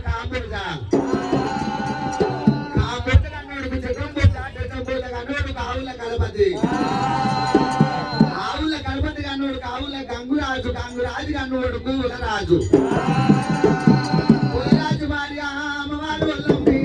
కాంబోజా కాంబోజ కన్నోడుకు చక్రం పోత చక్రం పోత కన్నోడుకు ఆవుల కలపతి ఆవుల కలపతి కన్నోడుకు ఆవుల గంగురాజు గంగురాజు కన్నోడుకు ఉలరాజు ఉలరాజు భార్య అమ్మవారు వల్లంబి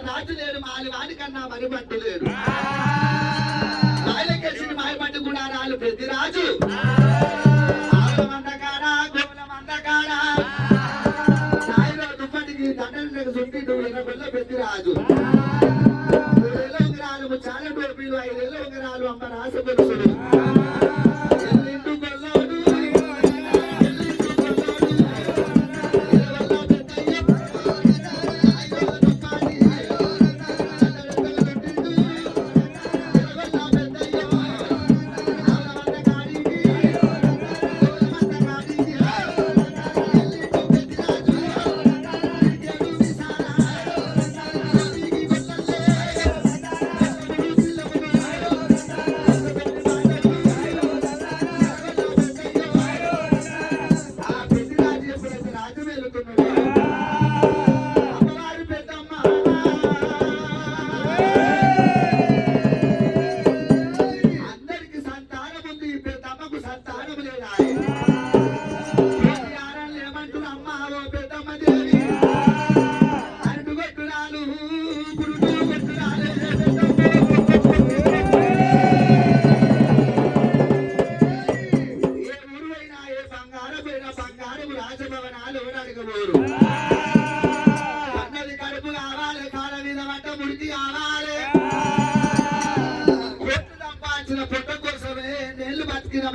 రాజు లేడు మాలి వాడి కన్నా మరి పట్టు లేడు మాయలకేసి మాయ పట్టు కూడా రాలు ప్రతి రాజు మందకాడ గోల మందకాడ సాయిలో దుప్పటికి దండలకు చుట్టిండు ఎర్రగొల్ల ప్రతి రాజు 3 ఉంగరాలు చాలా టోపీలు 5 ఉంగరాలు అమ్మ రాస పురుషుడు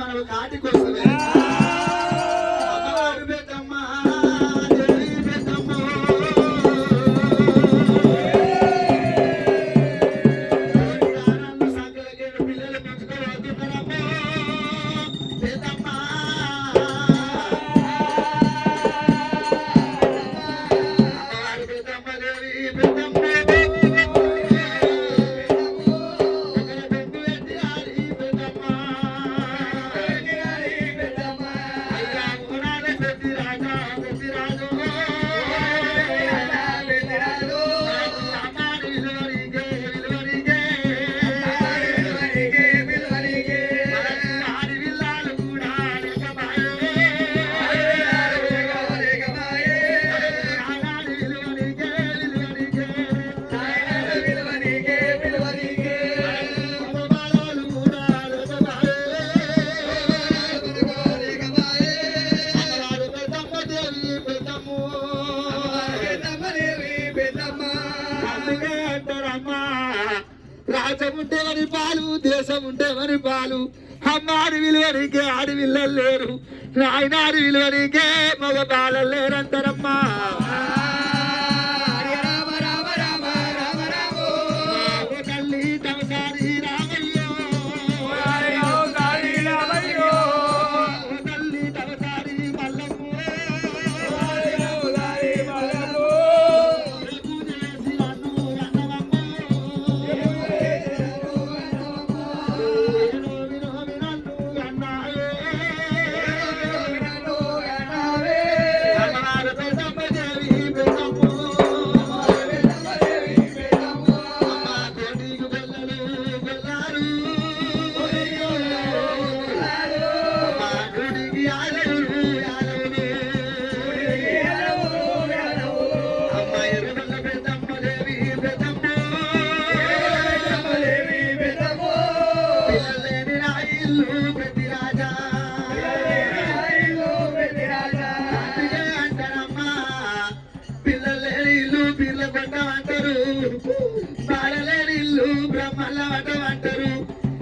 మనకు కాటి కోసమే అమ్మవారు పెద్దమ్మ దేవి పెద్దమ్మ సంఖ్యలకి పిల్లలు పెంచుకోవద్దున్నారమ్మ పెద్దమ్మ అమ్మవారు పెద్దమ్మ దేవి పెద్దమ్మ రాజ్యం ఉంటే మరి పాలు దేశం ఉంటే మరి పాలు అమ్మాడి విలువనికే ఆడి విల్లలు లేరు నాయనాడి విలువనికే మగ బాలలు లేరంటారమ్మా తల్లి తమసారి రామయ్యో తల్లి తమసారి మల్లమ్మ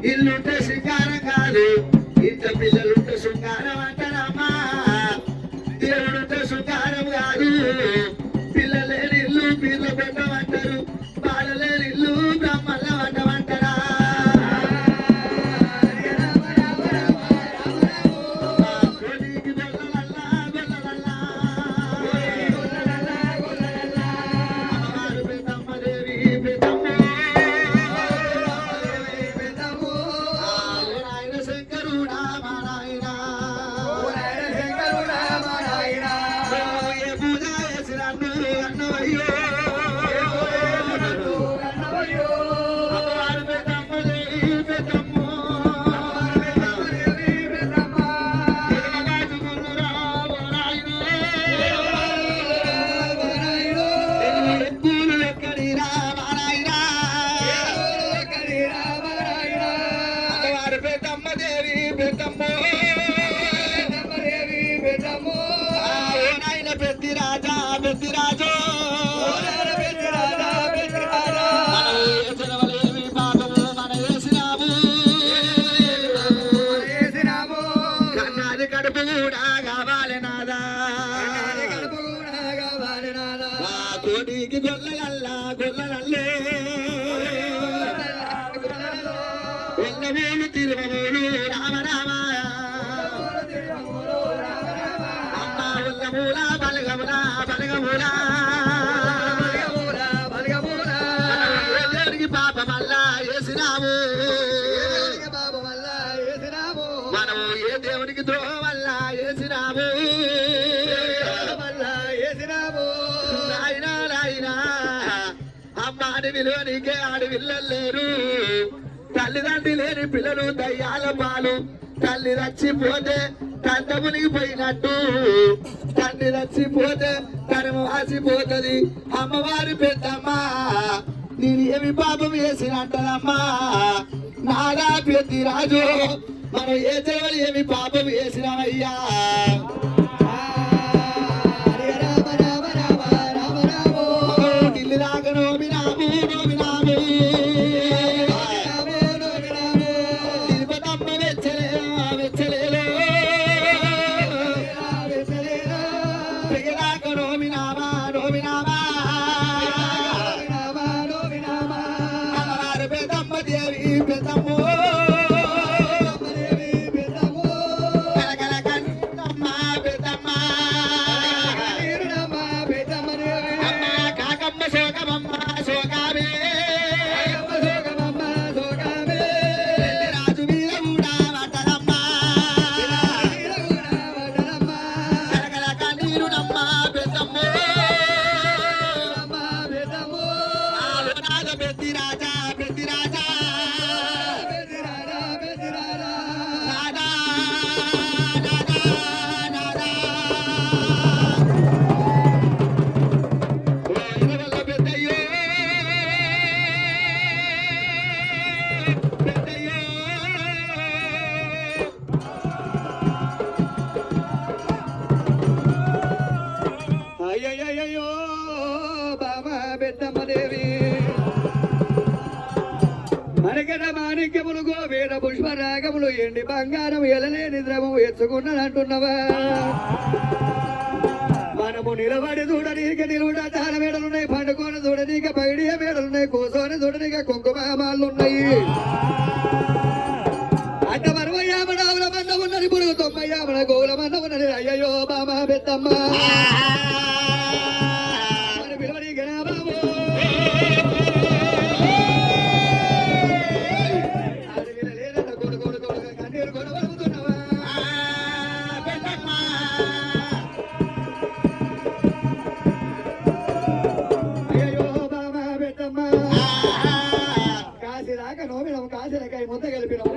ఇల్లుంటే శృంగారం కాదు ఇంత పిల్లలుంటే శృంగారం అంటారమ్మా దేవుడుంటే శృంగారం కాదు పిల్లలేని ఇల్లు పీర్ల పెట్టమంటారు బాలలేని ఇల్లు బ్రహ్మల పట్టమంటారా కోటికి గొల్లలల్లా గొల్లలల్లే ఒల్లమూలు తిరుమూలు రామ రామ అమ్మ ఒల్లమూల బలగముల బలగముల దేవుడికి పాపమల్లా వేసినాము మనం ఏ దేవుడికి ద్రోహం వల్ల వేసినాము అమ్మాడి విలువనికే ఆడి విల్లలు లేరు తల్లిదండ్రి లేని పిల్లలు దయ్యాల పాలు తల్లి రచ్చిపోతే తండ్రి మునిగిపోయినట్టు తండ్రి రచ్చిపోతే తనము ఆసిపోతుంది అమ్మవారి పెద్దమ్మ నేను ఏమి పాపం వేసినట్టదమ్మా నాదా పెద్ది రాజు మనం ఏ దేవుడు ఏమి పాపం వేసినామయ్యా మనకట మాణిక్యములు గోవేద పుష్పరాగములు ఎండి బంగారం ఎలలేని ద్రవం ఎత్తుకున్నదంటున్నవా మనము నిలబడి చూడనీక నిలువుట తార మేడలున్నాయి పండుకొని చూడనీక పైడియ మేడలున్నాయి కూర్చొని చూడనీక కుంకుమామాలున్నాయి అట్ట 60 ఆవుల మంద ఉన్నది పురుగు 90 ఆవుల గోవుల మంద ఉన్నది అయ్యయ్యో బామ పెద్దమ్మ పిలవనీకనా బాబు కన్నీరు కొనబడుతున్నావా అయ్యయ్యో బామ పెద్దమ్మ కాశీ దాకా నోమినాము కాశీలకాయ ముద్ద కలిపినాము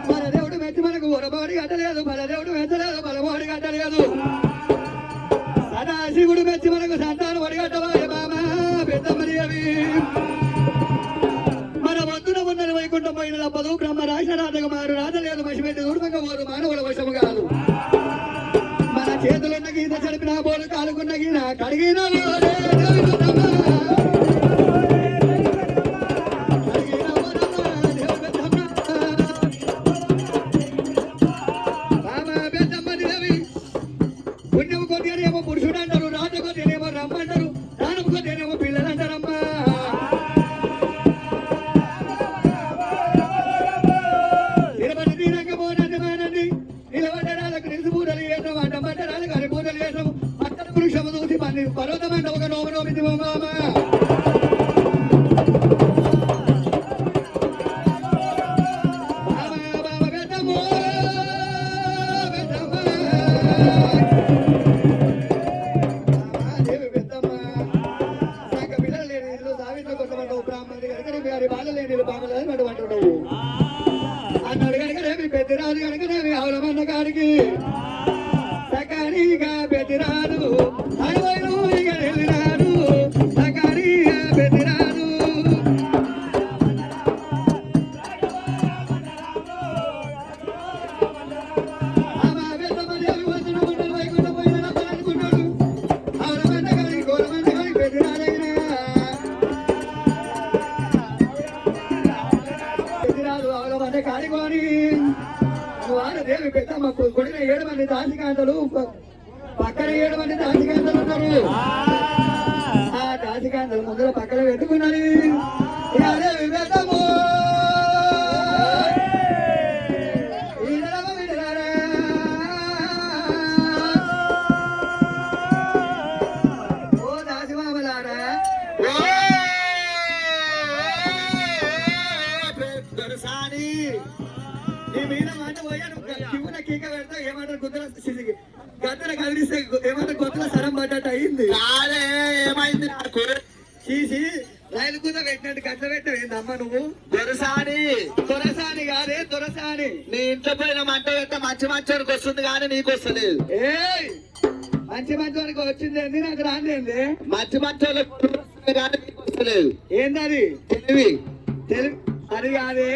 మన దేవుడు మెచ్చి మనకు ఒరబోడి కట్టలేదు మన దేవుడు మెచ్చలేదు బలబోడి కట్టలేదు సదాశివుడు మెచ్చి మనకు సంతానం ఒడిగట్టవాయి బామ పెద్దమ్మని అవి మన వద్దున ఉన్నది వైకుంఠం పోయిన తప్పదు బ్రహ్మ రాజరాజకు మారు రాజలేదు మసిపెట్టి దూరంగా పోదు మానవుల వశము కాదు మన చేతులున్న గీత చడిపిన బోలు కాలుకున్న గీన కడిగిన పుణ్యం కొద్దినేమో పురుషుడు అంటారు రాజు కొద్దినేమో రమ్మంటారు దానం కొద్దినేమో పిల్లలు అంటారమ్మా తిరుపతి తీరంగా పోనండి మానండి నిలబడ్డరాలకు నిలిచి పూజలు చేసాం అడ్డమంటరాలకు అని పూజలు చేసాం పక్కన పురుషము చూసి పర్వతమంట ఒక నోము నోమింది మామ అన్నాడు కనుకనేమి పెద్దరాదు కనుకనేమి అవలమన్న కాడికి సకానిగా పెద్దరాదు వెళ్ళినాడు సకానిగా పెద్దరాదు వైకుంఠ పోయిన అనుకున్నాడు అవలమన్న కాడికి గోలమన్న కాడికి పెద్దరాదైనా కాడికోని వారదేవి పెద్దమ్మ కొడిన 7 మంది దాసికాంతలు పక్కన 7 మంది దాసికాంతలు ఉన్నారు ఆ దాసికాంతలు ముందర పక్కన పెట్టుకున్నది దేవి పెద్దమ్మ ఓ దాసిమామలారా నీ మీద మాట పోయాను కివున కీక పెడతా ఏమంటారు గుద్దల గద్దల కదిలిస్తే ఏమంటారు గొద్దల సరం పడ్డట్టు అయింది ఏమైంది నాకు చీసి రైలు కూత పెట్టినట్టు గట్ల పెట్టవేంది అమ్మ నువ్వు దొరసాని కాదే దొరసాని నీ ఇంట్లో పోయిన మంట పెడితే మంచి మంచోనికి వస్తుంది కానీ నీకు వస్తలేదు ఏయ్ మంచి మంచోనికి వచ్చింది ఏంది నాకు రాందేంది మంచి మంచోళ్ళకి కానీ నీకు వస్తలేదు ఏంది అది తెలివి అది కాదే